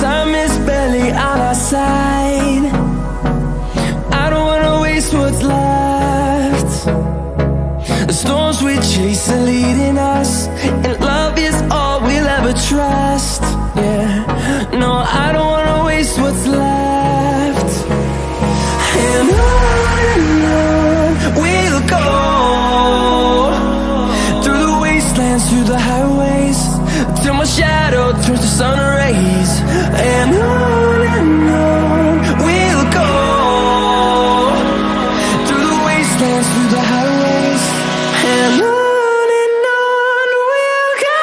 Time is barely on our side. I don't wanna waste what's left. The storms we chase are leading us, and love is all we'll ever trust. Yeah, no, I don't wanna waste what's left. And on we'll go, through the wastelands, through the highways, till my shadow turns to sun rays. And on we'll go, through the wastelands, through the highways, and on we'll go.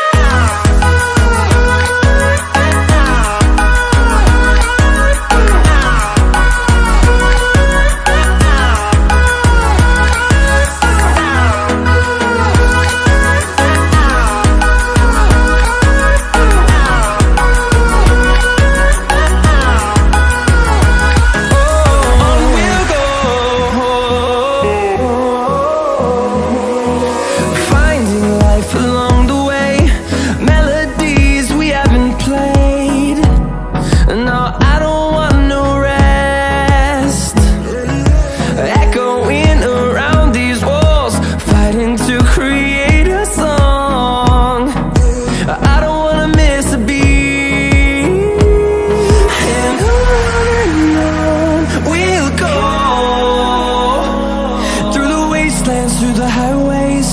Through the highways,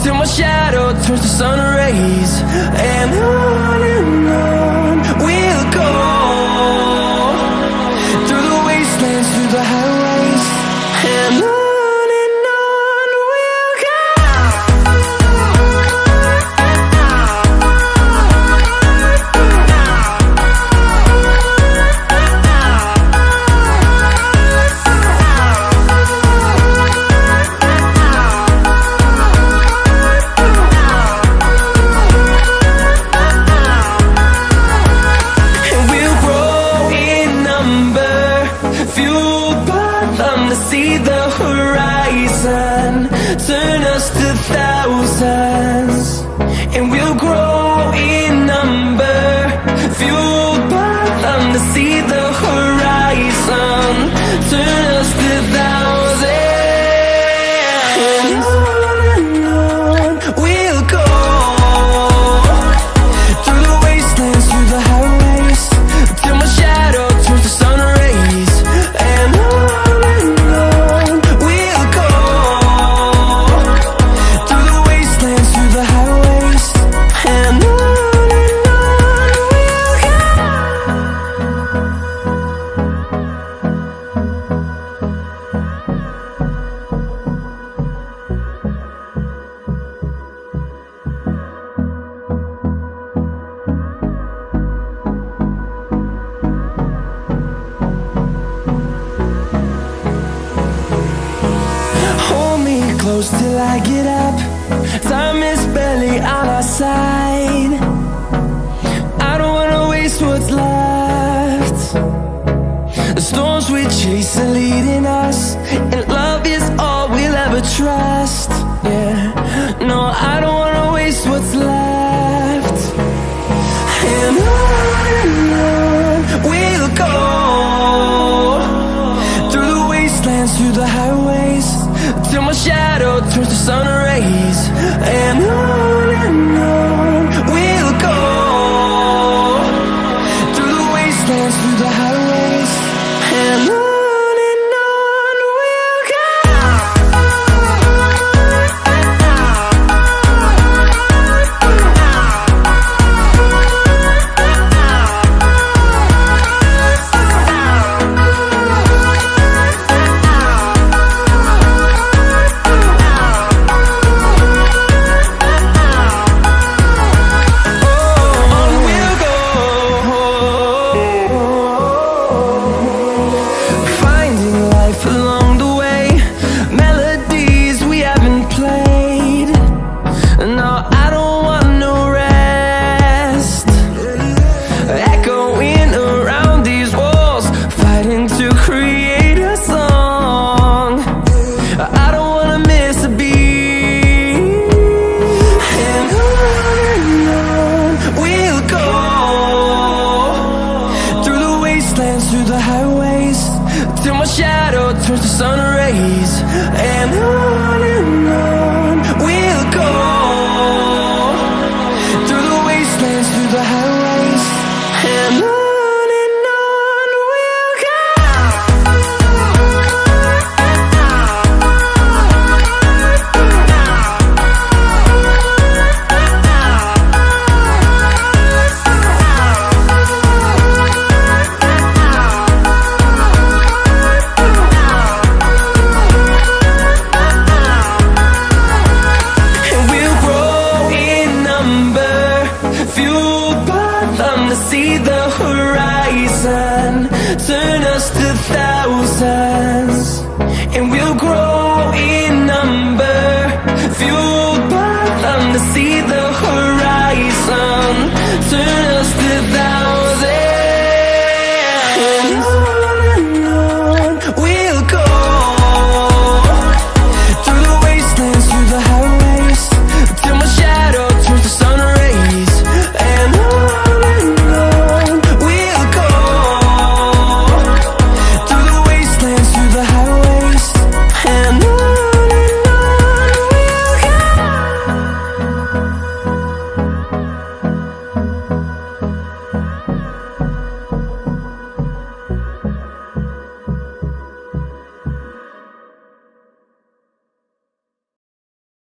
till my shadow turns to sun rays. And on we'll go, through the wastelands, through the highways, and on we'll go. See the horizon, turn us to thousands, and we'll grow in number, fueled by them. To see the horizon, turn us to thousands, and on we'll go, through the wastelands, through the highways, till my shadow turns to sun rays. And close till I get up. Time is barely on our side. I don't wanna waste what's left. The storms we chase are leading us, and love is all we'll ever trust. Yeah, no, I don't wanna waste what's left. And on we'll go, through the wastelands, through the highways, till my shadow turns to sun rays. And on we'll go, through the wastelands, through the highways, and on we'll go. through the highways, till my shadow turns to sun rays. And on we'll go, through the wastelands, through the highways, and on we'll go. See the horizon, turn us to thousands.